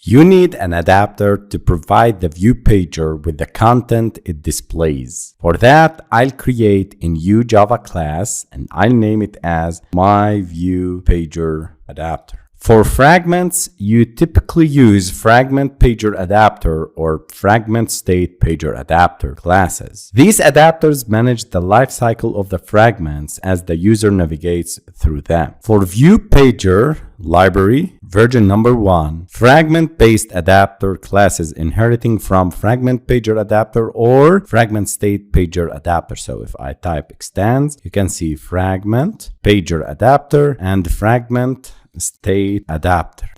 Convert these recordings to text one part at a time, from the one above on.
You need an adapter to provide the ViewPager with the content it displays. For that, I'll create a new Java class and I'll name it as my ViewPagerAdapter. For fragments, you typically use FragmentPagerAdapter or FragmentStateAdapter classes. These adapters manage the lifecycle of the fragments as the user navigates through them. For ViewPager library, version number 1, fragment-based adapter classes inheriting from FragmentPagerAdapter or FragmentStatePagerAdapter. So if I type extends, you can see FragmentPagerAdapter and FragmentStateAdapter.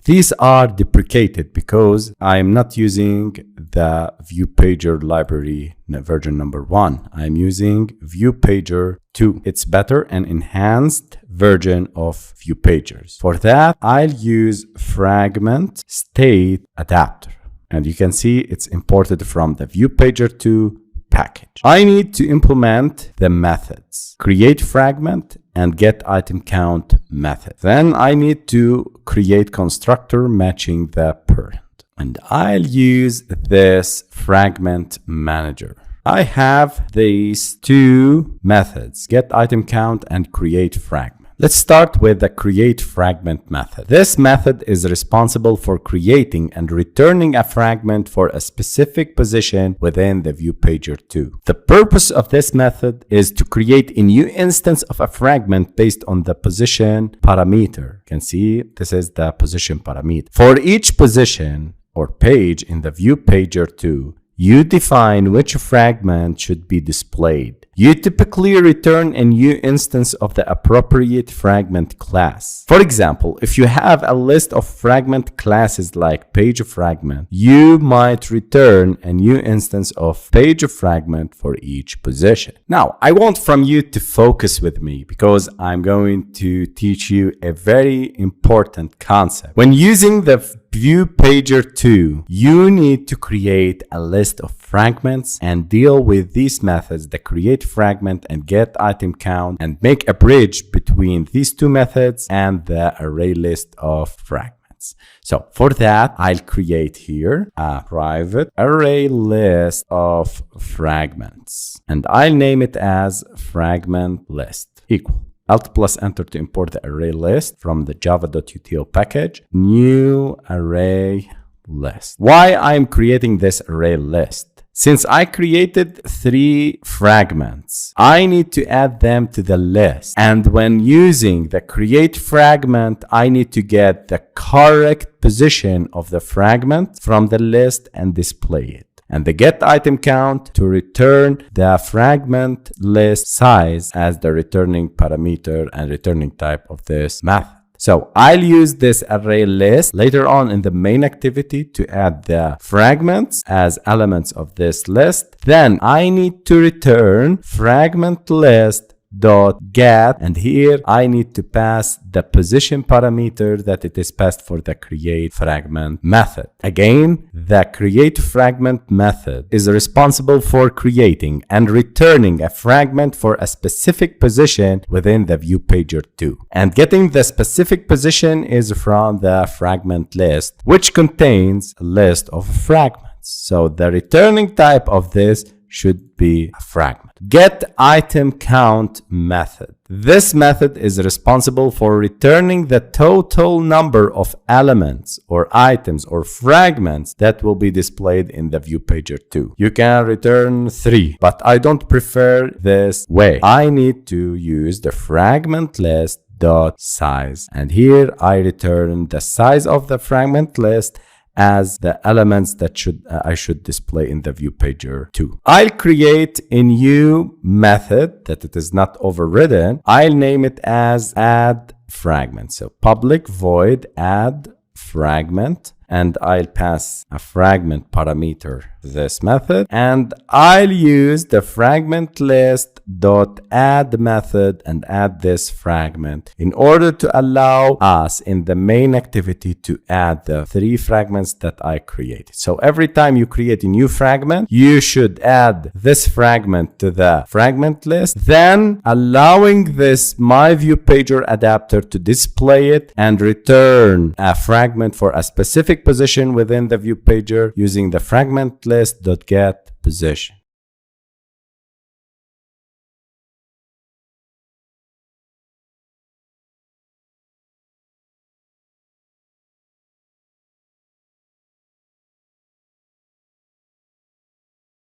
These are deprecated because I am not using the ViewPager library version number 1. I'm using ViewPager2. It's better and enhanced version of ViewPagers. For that, I'll use FragmentStateAdapter. And you can see it's imported from the ViewPager2 package. I need to implement the methods create fragment and get item count method. Then I need to create constructor matching the parent. And I'll use this fragment manager. I have these two methods, get item count and create fragment. Let's start with the create fragment method. This method is responsible for creating and returning a fragment for a specific position within the ViewPager2. The purpose of this method is to create a new instance of a fragment based on the position parameter. You can see this is the position parameter. For each position or page in the ViewPager2, you define which fragment should be displayed. You typically return a new instance of the appropriate fragment class. For example, if you have a list of fragment classes like page fragment, you might return a new instance of page fragment for each position. Now, I want from you to focus with me because I'm going to teach you a very important concept. When using the ViewPager2, you need to create a list of fragments and deal with these methods, the create fragment and get item count, and make a bridge between these two methods and the array list of fragments. So for that, I'll create here a private array list of fragments and I'll name it as fragment list equal. Alt plus enter to import the array list from the java.util package. New array list. Why I'm creating this array list? Since I created 3 fragments, I need to add them to the list. And when using the create fragment, I need to get the correct position of the fragment from the list and display it. And the get item count to return the fragment list size as the returning parameter and returning type of this method. So I'll use this array list later on in the main activity to add the fragments as elements of this list. Then I need to return fragment list dot get, and here I need to pass the position parameter that it is passed for the create fragment method. Again, the create fragment method is responsible for creating and returning a fragment for a specific position within the ViewPager2. And getting the specific position is from the fragment list, which contains a list of fragments. So the returning type of this should be a fragment. Get item count method. This method is responsible for returning the total number of elements or items or fragments that will be displayed in the ViewPager2. You can return 3, but I don't prefer this way. I need to use the fragment list dot size, and here I return the size of the fragment list as the elements that I should display in the ViewPager2. I'll create a new method that it is not overridden. I'll name it as add fragment. So public void add fragment, and I'll pass a fragment parameter to this method, and I'll use the fragment list dot add method and add this fragment in order to allow us in the main activity to add the 3 fragments that I created. So every time you create a new fragment, you should add this fragment to the fragment list, then allowing this MyViewPagerAdapter to display it and return a fragment for a specific specific position within the view pager using the fragment list.get position.